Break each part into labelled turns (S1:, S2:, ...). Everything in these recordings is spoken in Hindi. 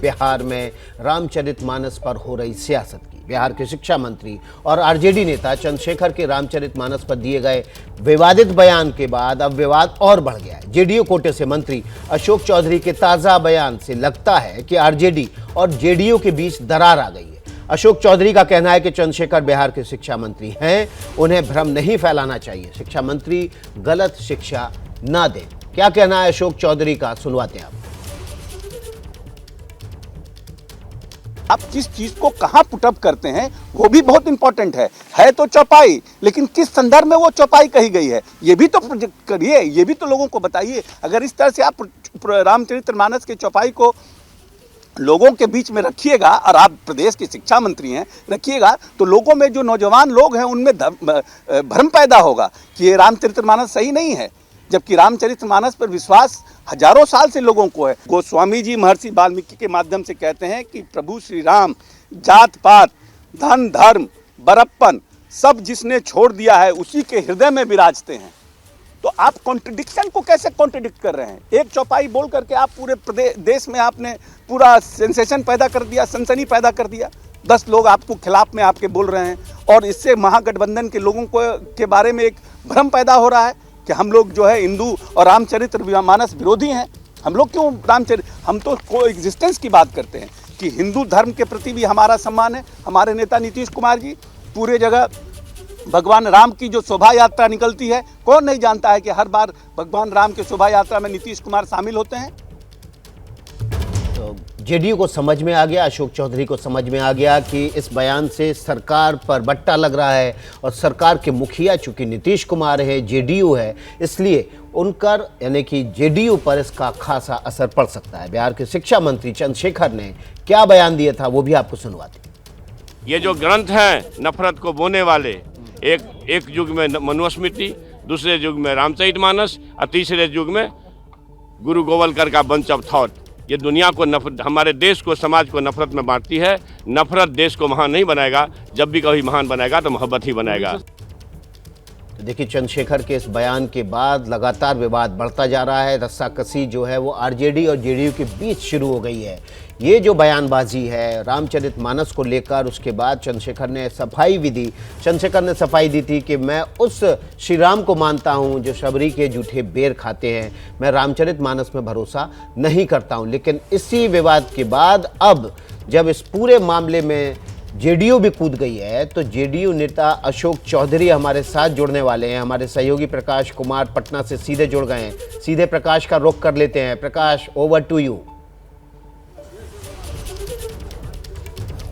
S1: बिहार में रामचरितमानस पर हो रही सियासत की। बिहार के शिक्षा मंत्री और आरजेडी नेता चंद्रशेखर के रामचरितमानस पर दिए गए विवादित बयान के बाद अब विवाद और बढ़ गया है। जेडीयू कोटे से मंत्री अशोक चौधरी के ताजा बयान से लगता है कि आरजेडी और जेडीयू के बीच दरार आ गई है। अशोक चौधरी का कहना है कि चंद्रशेखर बिहार के शिक्षा मंत्री हैं, उन्हें भ्रम नहीं फैलाना चाहिए, शिक्षा मंत्री गलत शिक्षा ना दें। क्या कहना है अशोक चौधरी का, सुनवाते हैं
S2: आप जिस चीज को कहां पुटअप करते हैं वो भी बहुत इंपॉर्टेंट है तो चौपाई, लेकिन किस संदर्भ में वो चौपाई कही गई है ये भी तो प्रोजेक्ट करिए, ये भी तो लोगों को बताइए। अगर इस तरह से आप रामचरितमानस की चौपाई को लोगों के बीच में रखिएगा और आप प्रदेश के शिक्षा मंत्री हैं रखिएगा, तो लोगों में जो नौजवान लोग हैं उनमें भ्रम पैदा होगा कि ये रामचरितमानस सही नहीं है, जबकि रामचरितमानस पर विश्वास हजारों साल से लोगों को है। गोस्वामी जी महर्षि वाल्मीकि के माध्यम से कहते हैं कि प्रभु श्री राम जात पात धन धर्म बड़प्पन सब जिसने छोड़ दिया है उसी के हृदय में विराजते हैं। तो आप कॉन्ट्रडिक्शन को कैसे कॉन्ट्रडिक्ट कर रहे हैं? एक चौपाई बोल करके आप पूरे देश में आपने पूरा सेंसेशन पैदा कर दिया, सनसनी पैदा कर दिया। 10 लोग आपको खिलाफ में आपके बोल रहे हैं और इससे महागठबंधन के लोगों को के बारे में एक भ्रम पैदा हो रहा है कि हम लोग जो है हिंदू और रामचरितमानस विरोधी हैं। हम लोग क्यों हम तो को एग्जिस्टेंस की बात करते हैं कि हिंदू धर्म के प्रति भी हमारा सम्मान है। हमारे नेता नीतीश कुमार जी पूरे जगह भगवान राम की जो शोभा यात्रा निकलती है, कौन नहीं जानता है कि हर बार भगवान राम की शोभा यात्रा में नीतीश कुमार शामिल होते हैं।
S1: तो जेडीयू को समझ में आ गया, अशोक चौधरी को समझ में आ गया कि इस बयान से सरकार पर बट्टा लग रहा है और सरकार के मुखिया चूंकि नीतीश कुमार है, जेडीयू है, इसलिए उनकर यानी कि जेडीयू पर इसका खासा असर पड़ सकता है। बिहार के शिक्षा मंत्री चंद्रशेखर ने क्या बयान दिया था वो भी आपको सुनवाते।
S3: ये जो ग्रंथ हैं नफरत को बोने वाले, एक युग में मनुस्मृति, दूसरे युग में रामचरितमानस और तीसरे युग में गुरु गोवलकर का बंच ऑफ थॉट, ये दुनिया को नफरत, हमारे देश को, समाज को नफरत में बांटती है। नफरत देश को महान नहीं बनाएगा, जब भी कभी महान बनाएगा तो मोहब्बत ही बनाएगा।
S1: देखिए, चंद्रशेखर के इस बयान के बाद लगातार विवाद बढ़ता जा रहा है। रस्साकसी जो है वो आरजेडी और जेडीयू के बीच शुरू हो गई है। ये जो बयानबाजी है रामचरितमानस को लेकर, उसके बाद चंद्रशेखर ने सफाई भी दी। चंद्रशेखर ने सफाई दी थी कि मैं उस श्री राम को मानता हूं जो शबरी के जूठे बेर खाते हैं, मैं रामचरितमानस में भरोसा नहीं करता हूं। लेकिन इसी विवाद के बाद अब जब इस पूरे मामले में जेडीयू भी कूद गई है, तो जेडीयू नेता अशोक चौधरी हमारे साथ जुड़ने वाले हैं। हमारे सहयोगी प्रकाश कुमार पटना से सीधे जुड़ गए हैं। सीधे प्रकाश का रुख कर लेते हैं। प्रकाश, ओवर टू यू।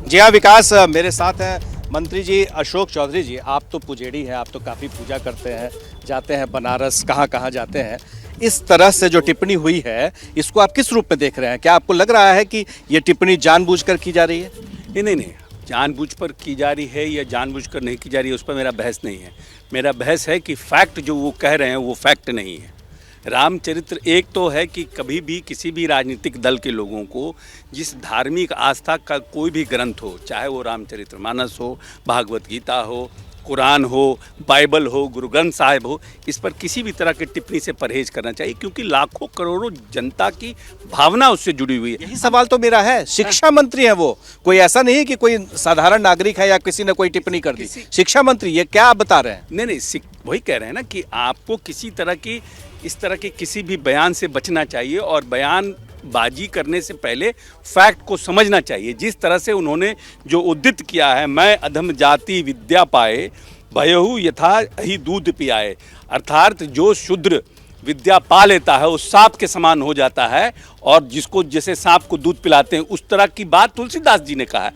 S4: जी हाँ विकास, मेरे साथ है मंत्री जी अशोक चौधरी जी। आप तो पुजेड़ी हैं, आप तो काफ़ी पूजा करते हैं, जाते हैं बनारस, कहाँ कहाँ जाते हैं। इस तरह से जो टिप्पणी हुई है इसको आप किस रूप में देख रहे हैं? क्या आपको लग रहा है कि ये टिप्पणी जानबूझकर की जा रही है?
S2: नहीं, जानबूझ पर की जा रही है या जानबूझकर नहीं की जा रही है उस पर मेरा बहस नहीं है। मेरा बहस है कि फैक्ट जो वो कह रहे हैं वो फैक्ट नहीं है। रामचरित्र एक तो है कि कभी भी किसी भी राजनीतिक दल के लोगों को जिस धार्मिक आस्था का कोई भी ग्रंथ हो, चाहे वो रामचरितमानस हो, भागवत गीता हो, कुरान हो, बाइबल हो, गुरु ग्रंथ साहिब हो, इस पर किसी भी तरह की टिप्पणी से परहेज करना चाहिए, क्योंकि लाखों करोड़ों जनता की भावना उससे जुड़ी हुई है।
S4: यही सवाल तो मेरा है। शिक्षा मंत्री है वो, कोई ऐसा नहीं है कि कोई साधारण नागरिक है या किसी ने कोई टिप्पणी कर दी। शिक्षा मंत्री, ये क्या आप बता रहे हैं?
S2: नहीं, वही कह रहे हैं ना कि आपको किसी तरह की इस तरह के किसी भी बयान से बचना चाहिए और बयानबाजी करने से पहले फैक्ट को समझना चाहिए। जिस तरह से उन्होंने जो उद्दित किया है, मैं अधम जाति विद्या पाए भयहु यथा ही दूध पियाए, अर्थात जो शूद्र विद्या पा लेता है वो सांप के समान हो जाता है, और जिसको जैसे सांप को दूध पिलाते हैं उस तरह की बात तुलसीदास जी ने कहा है।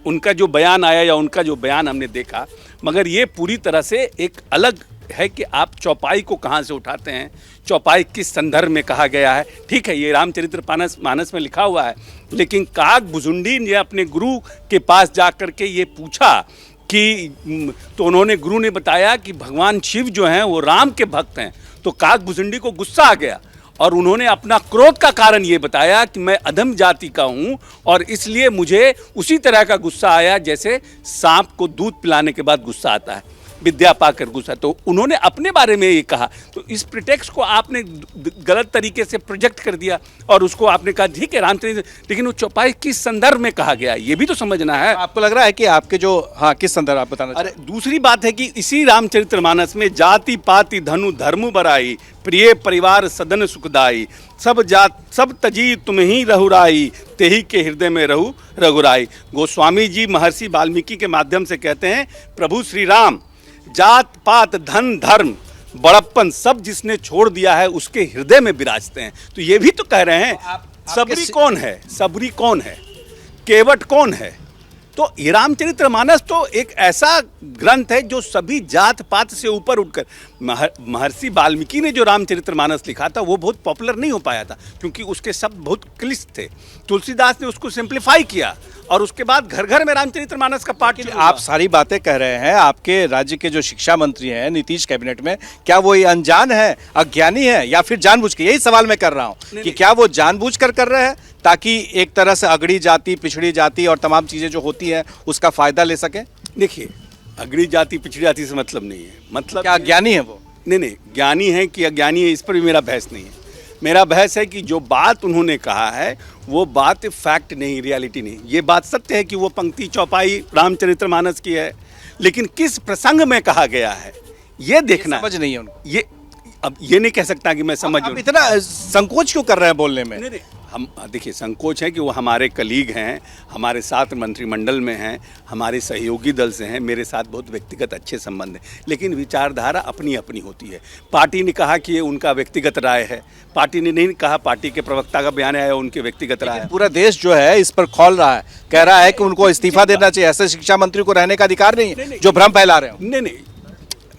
S2: उनका जो बयान आया या उनका जो बयान हमने देखा, मगर ये पूरी तरह से एक अलग है कि आप चौपाई को कहाँ से उठाते हैं, चौपाई किस संदर्भ में कहा गया है। ठीक है, ये रामचरितमानस में लिखा हुआ है, लेकिन काकभुजुंडी ने अपने गुरु के पास जा कर के ये पूछा कि तो उन्होंने गुरु ने बताया कि भगवान शिव जो हैं वो राम के भक्त हैं। तो काकभुजुंडी को गुस्सा आ गया और उन्होंने अपना क्रोध का कारण ये बताया कि मैं अधम जाति का हूँ और इसलिए मुझे उसी तरह का गुस्सा आया जैसे सांप को दूध पिलाने के बाद गुस्सा आता है। विद्या पाकर घुसा, तो उन्होंने अपने बारे में ये कहा। तो इस प्रिटेक्स्ट को आपने गलत तरीके से प्रोजेक्ट कर दिया और उसको आपने कहा ठीक है रामचरित्र, लेकिन वो चौपाई किस संदर्भ में कहा गया ये भी तो समझना है।
S4: आपको लग रहा है कि आपके जो, हाँ, किस संदर्भ आप बताना
S2: अरे दूसरी बात है कि इसी रामचरितमानस में जाति पाति धनु धर्म बराई, प्रिय परिवार सदन सुखदाई, सब जात सब तजी तुम ही रहुराई, तेही के हृदय में रहु रघुराई। गोस्वामी जी महर्षि वाल्मीकि के माध्यम से कहते हैं प्रभु श्री राम जात पात धन धर्म बड़प्पन सब जिसने छोड़ दिया है उसके हृदय में विराजते हैं। तो ये भी तो कह रहे हैं सबरी कौन है, सबरी कौन है, केवट कौन है। तो ये रामचरितमानस तो एक ऐसा ग्रंथ है जो सभी जात पात से ऊपर उठकर, महर्षि वाल्मीकि ने जो रामचरितमानस लिखा था वो बहुत पॉपुलर नहीं हो पाया था क्योंकि उसके शब्द बहुत क्लिष्ट थे। तुलसीदास ने उसको सिंप्लीफाई किया और उसके बाद घर घर में रामचरितमानस का पाठ।
S4: आप सारी बातें कह रहे हैं, आपके राज्य के जो शिक्षा मंत्री हैं नीतीश कैबिनेट में, क्या वो ये अनजान है, अज्ञानी है या फिर जानबूझ के? यही सवाल मैं कर रहा हूँ कि क्या वो जानबूझकर कर रहे हैं ताकि एक तरह से अगड़ी जाति पिछड़ी जाति और तमाम चीजें जो होती हैं उसका फायदा ले सके?
S2: देखिए, अगड़ी जाति पिछड़ी जाति से मतलब नहीं है, मतलब
S4: क्या ज्ञानी है वो?
S2: नहीं, ज्ञानी है कि अज्ञानी है इस पर भी मेरा बहस नहीं है। मेरा बहस है कि जो बात उन्होंने कहा है वो बात फैक्ट नहीं, रियलिटी नहीं। ये बात सत्य है कि वो पंक्ति चौपाई रामचरितमानस की है, लेकिन किस प्रसंग में कहा गया है ये देखना
S4: समझ नहीं है उनको।
S2: ये अब ये नहीं कह सकता कि मैं समझ।
S4: आप इतना संकोच क्यों कर रहे हैं बोलने में?
S2: नहीं, हम देखिए, संकोच है कि वो हमारे कलीग हैं, हमारे साथ मंत्रिमंडल में हैं, हमारे सहयोगी दल से हैं, मेरे साथ बहुत व्यक्तिगत अच्छे संबंध हैं, लेकिन विचारधारा अपनी अपनी होती है। पार्टी ने कहा कि ये उनका व्यक्तिगत राय है, पार्टी ने नहीं कहा, पार्टी के प्रवक्ता का बयान आया उनके व्यक्तिगत राय है।
S4: पूरा देश जो है इस पर खौल रहा है, कह रहा है कि उनको इस्तीफा देना चाहिए, ऐसे शिक्षा मंत्री को रहने का अधिकार नहीं है जो भ्रम फैला रहे हो।
S2: नहीं,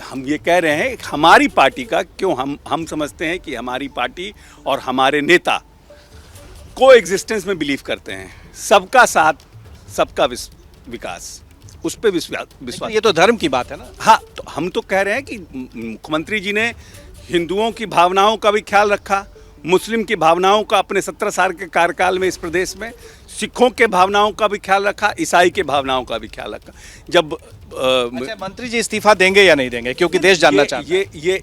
S2: हम ये कह रहे हैं हमारी पार्टी का क्यों, हम समझते हैं कि हमारी पार्टी और हमारे नेता को एग्जिस्टेंस में बिलीव करते हैं, सबका साथ सबका विकास, उस पर विश्वास।
S4: ये तो धर्म की बात है ना।
S2: हाँ, तो हम तो कह रहे हैं कि मुख्यमंत्री जी ने हिंदुओं की भावनाओं का भी ख्याल रखा, मुस्लिम की भावनाओं का अपने 17 साल के कार्यकाल में इस प्रदेश में, सिखों के भावनाओं का भी ख्याल रखा, ईसाई के भावनाओं का भी ख्याल रखा। जब
S4: अच्छा, मंत्री जी इस्तीफा देंगे या नहीं देंगे, क्योंकि देश जानना चाहता है।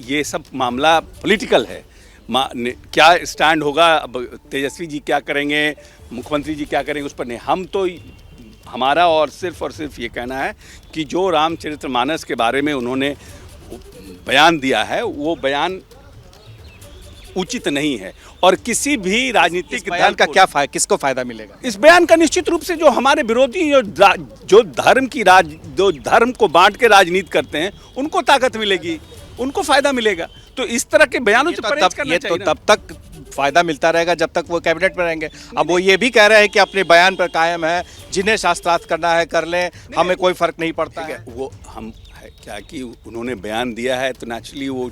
S2: ये सब मामला पॉलिटिकल है, क्या स्टैंड होगा, अब तेजस्वी जी क्या करेंगे, मुख्यमंत्री जी क्या करेंगे, उस पर नहीं। हम तो हमारा और सिर्फ ये कहना है कि जो रामचरितमानस के बारे में उन्होंने बयान दिया है वो बयान उचित नहीं है और किसी भी राजनीतिक
S4: बयान का क्या फायदा, किसको फायदा मिलेगा
S2: इस बयान का? निश्चित रूप से जो हमारे विरोधी जो धर्म को बांट के राजनीति करते हैं उनको ताकत मिलेगी, उनको फायदा मिलेगा। तो इस तरह के बयानों से परहेज करना चाहिए।
S4: तो तब तक फायदा मिलता रहेगा जब तक वो कैबिनेट में रहेंगे। अब वो ये भी कह रहे हैं कि अपने बयान पर कायम है, जिन्हें शास्त्रार्थ करना है कर लें, हमें कोई फर्क नहीं पड़ता है।
S2: वो हम है क्या कि उन्होंने बयान दिया है तो नेचुरली वो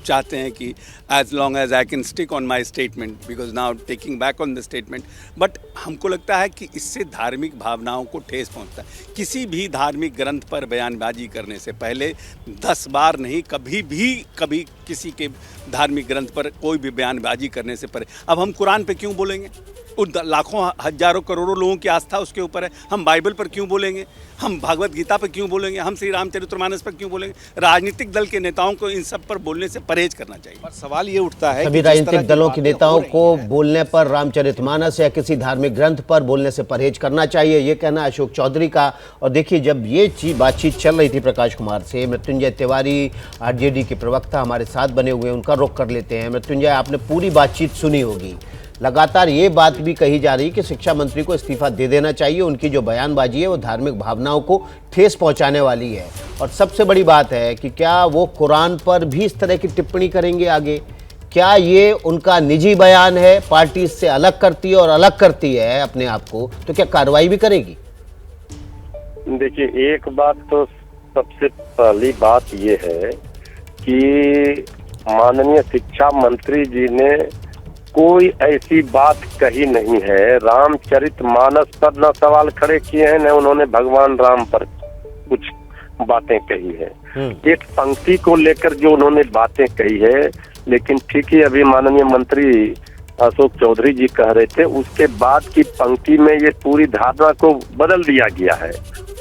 S2: चाहते हैं कि as long as I can stick on my statement because now taking back on the statement. But हमको लगता है कि इससे धार्मिक भावनाओं को ठेस पहुंचता है। किसी भी धार्मिक ग्रंथ पर बयानबाजी करने से पहले 10 बार नहीं, कभी किसी के धार्मिक ग्रंथ पर कोई भी बयानबाजी करने से पहले, अब हम कुरान पे क्यों बोलेंगे? उन लाखों हजारों करोड़ों लोगों की आस्था उसके ऊपर है। हम बाइबल पर क्यों बोलेंगे? हम भागवत गीता पर क्यों बोलेंगे? हम श्री रामचरितमानस पर क्यों बोलेंगे? राजनीतिक दल के नेताओं को इन सब पर बोलने से परहेज करना चाहिए।
S4: पर सवाल ये उठता है
S1: सभी राजनीतिक दलों के नेताओं को बोलने पर रामचरितमानस या किसी धार्मिक ग्रंथ पर बोलने से परहेज करना चाहिए, ये कहना अशोक चौधरी का। और देखिए, जब ये बातचीत चल रही थी प्रकाश कुमार से, मृत्युंजय तिवारी आरजेडी के प्रवक्ता हमारे साथ बने हुए हैं, उनका रुख कर लेते हैं। मृत्युंजय, आपने पूरी बातचीत सुनी होगी। लगातार ये बात भी कही जा रही कि शिक्षा मंत्री को इस्तीफा दे देना चाहिए, उनकी जो बयानबाजी है वो धार्मिक भावनाओं को ठेस पहुंचाने वाली है। और सबसे बड़ी बात है कि क्या वो कुरान पर भी इस तरह की टिप्पणी करेंगे आगे? क्या ये उनका निजी बयान है, पार्टी इससे अलग करती है और अलग करती है अपने आप को, तो क्या कार्रवाई भी करेगी?
S5: देखिए, एक बात तो सबसे पहली बात ये है कि माननीय शिक्षा मंत्री जी ने कोई ऐसी बात कही नहीं है। रामचरितमानस पर न सवाल खड़े किए हैं, न उन्होंने भगवान राम पर कुछ बातें कही है। एक पंक्ति को लेकर जो उन्होंने बातें कही है, लेकिन ठीक है, अभी माननीय मंत्री अशोक चौधरी जी कह रहे थे, उसके बाद की पंक्ति में ये पूरी धारणा को बदल दिया गया है।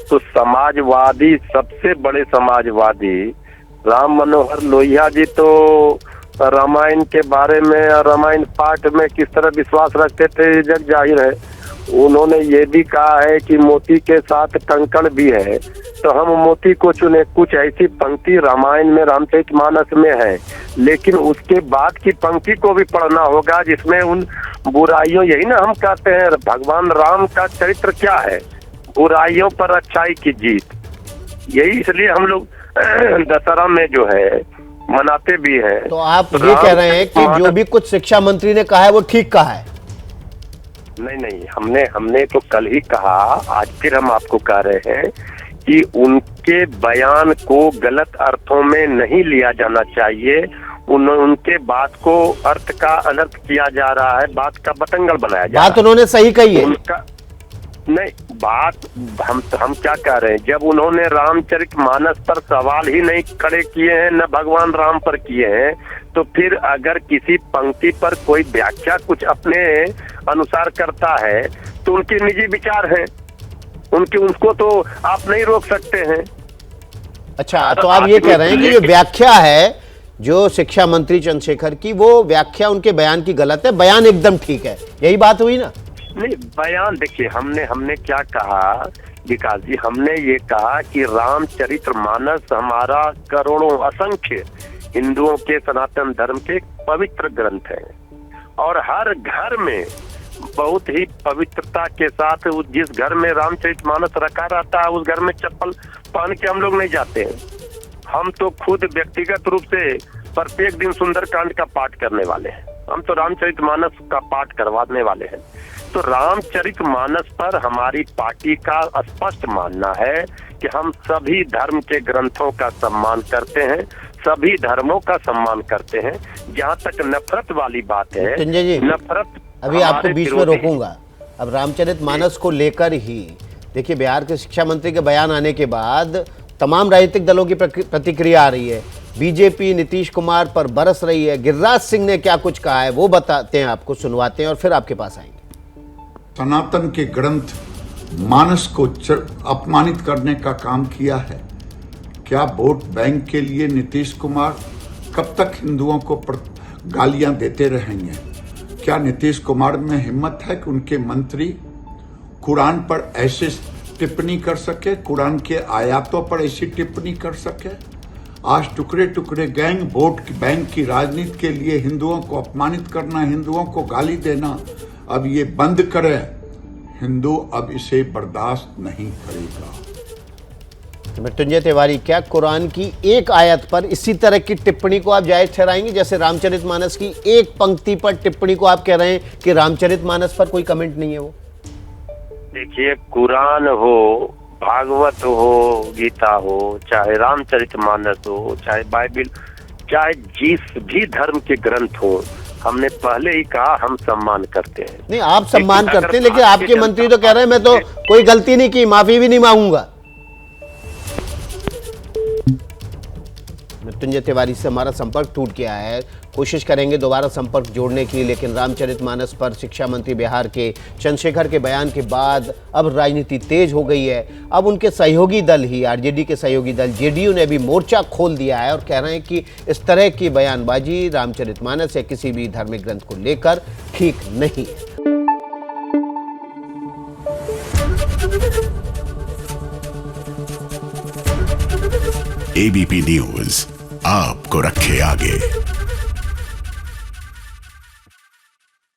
S5: तो समाजवादी, सबसे बड़े समाजवादी राम मनोहर लोहिया जी तो रामायण के बारे में और रामायण पाठ में किस तरह विश्वास रखते थे ये जग जाहिर है। उन्होंने ये भी कहा है कि मोती के साथ कंकड़ भी है, तो हम मोती को चुने। कुछ ऐसी पंक्ति रामायण में, रामचरितमानस में है, लेकिन उसके बाद की पंक्ति को भी पढ़ना होगा जिसमें उन बुराइयों, यही ना हम कहते हैं भगवान राम का चरित्र क्या है, बुराइयों पर अच्छाई की जीत। यही इसलिए हम लोग दशहरा में जो है मनाते भी हैं।
S1: तो आप ये कह रहे हैं कि जो भी कुछ शिक्षा मंत्री ने कहा है वो ठीक कहा है?
S5: नहीं, हमने तो कल ही कहा, आज फिर हम आपको कह रहे हैं कि उनके बयान को गलत अर्थों में नहीं लिया जाना चाहिए। उनके बात को अर्थ का अनर्थ किया जा रहा है, बात का बतंगड़ बनाया जा रहा है।
S1: बात उन्होंने सही कही है।
S5: उनका नहीं, बात हम क्या कह रहे हैं, जब उन्होंने रामचरितमानस पर सवाल ही नहीं खड़े किए हैं, न भगवान राम पर किए हैं, तो फिर अगर किसी पंक्ति पर कोई व्याख्या कुछ अपने अनुसार करता है तो उनके निजी विचार हैं, उसको तो आप नहीं रोक सकते हैं।
S1: अच्छा, तो आप ये कह रहे हैं कि जो व्याख्या है जो शिक्षा मंत्री चंद्रशेखर की, वो व्याख्या उनके बयान की गलत है, बयान एकदम ठीक है, यही बात हुई ना?
S5: नहीं, बयान देखिए, हमने क्या कहा विकास जी, हमने ये कहा कि रामचरितमानस हमारा करोड़ों असंख्य हिंदुओं के सनातन धर्म के पवित्र ग्रंथ है, और हर घर में बहुत ही पवित्रता के साथ जिस घर में रामचरितमानस रखा रहता है उस घर में चप्पल पहन के हम लोग नहीं जाते हैं। हम तो खुद व्यक्तिगत रूप से प्रत्येक दिन सुंदरकांड का पाठ करने वाले हैं, हम तो रामचरितमानस का पाठ करवाने वाले हैं। तो रामचरितमानस पर हमारी पार्टी का स्पष्ट मानना है कि हम सभी धर्म के ग्रंथों का सम्मान करते हैं, सभी धर्मों का सम्मान करते हैं। जहाँ तक नफरत वाली बात है,
S1: संजय जी,
S5: नफरत
S1: अभी आपको बीच में रोकूंगा। अब रामचरितमानस को लेकर ही देखिए, बिहार के शिक्षा मंत्री के बयान आने के बाद तमाम राजनीतिक दलों की प्रतिक्रिया आ रही है। बीजेपी नीतीश कुमार पर बरस रही है। गिरिराज सिंह ने क्या कुछ कहा है वो बताते हैं, आपको सुनवाते हैं और फिर आपके पास आएंगे।
S6: सनातन के ग्रंथ मानस को अपमानित करने का काम किया है। क्या वोट बैंक के लिए नीतीश कुमार कब तक हिंदुओं को गालियां देते रहेंगे? क्या नीतीश कुमार में हिम्मत है कि उनके मंत्री कुरान पर ऐसे टिप्पणी कर सके, कुरान के आयातों पर ऐसी टिप्पणी कर सके? आज टुकड़े टुकड़े गैंग वोट बैंक की राजनीति के लिए हिंदुओं को अपमानित करना, हिंदुओं को गाली देना, अब ये बंद करें। हिंदू अब इसे बर्दाश्त नहीं करेगा।
S1: मृत्युंजय तिवारी, क्या कुरान की एक आयत पर इसी तरह की टिप्पणी को आप जायज ठहराएंगे जैसे रामचरितमानस की एक पंक्ति पर टिप्पणी को आप कह रहे हैं कि रामचरितमानस पर कोई कमेंट नहीं है? वो
S5: देखिए, कुरान हो, भागवत हो, गीता हो, चाहे रामचरितमानस हो, चाहे बाइबिल, चाहे जिस भी धर्म के ग्रंथ हो, हमने पहले ही कहा हम सम्मान करते हैं।
S1: नहीं, आप सम्मान करते हैं, लेकिन आपके मंत्री तो कह रहे हैं मैं तो कोई गलती नहीं की, माफी भी नहीं मांगूंगा। मृत्युंजय तिवारी से हमारा संपर्क टूट गया है, कोशिश करेंगे दोबारा संपर्क जोड़ने की, लेकिन रामचरितमानस पर शिक्षा मंत्री बिहार के चंद्रशेखर के बयान के बाद अब राजनीति तेज हो गई है। अब उनके सहयोगी दल ही, आरजेडी के सहयोगी दल जेडीयू ने भी मोर्चा खोल दिया है और कह रहे हैं कि इस तरह की बयानबाजी रामचरितमानस या किसी भी धार्मिक ग्रंथ को लेकर ठीक नहीं है।
S7: एबीपी न्यूज आपको रखे आगे।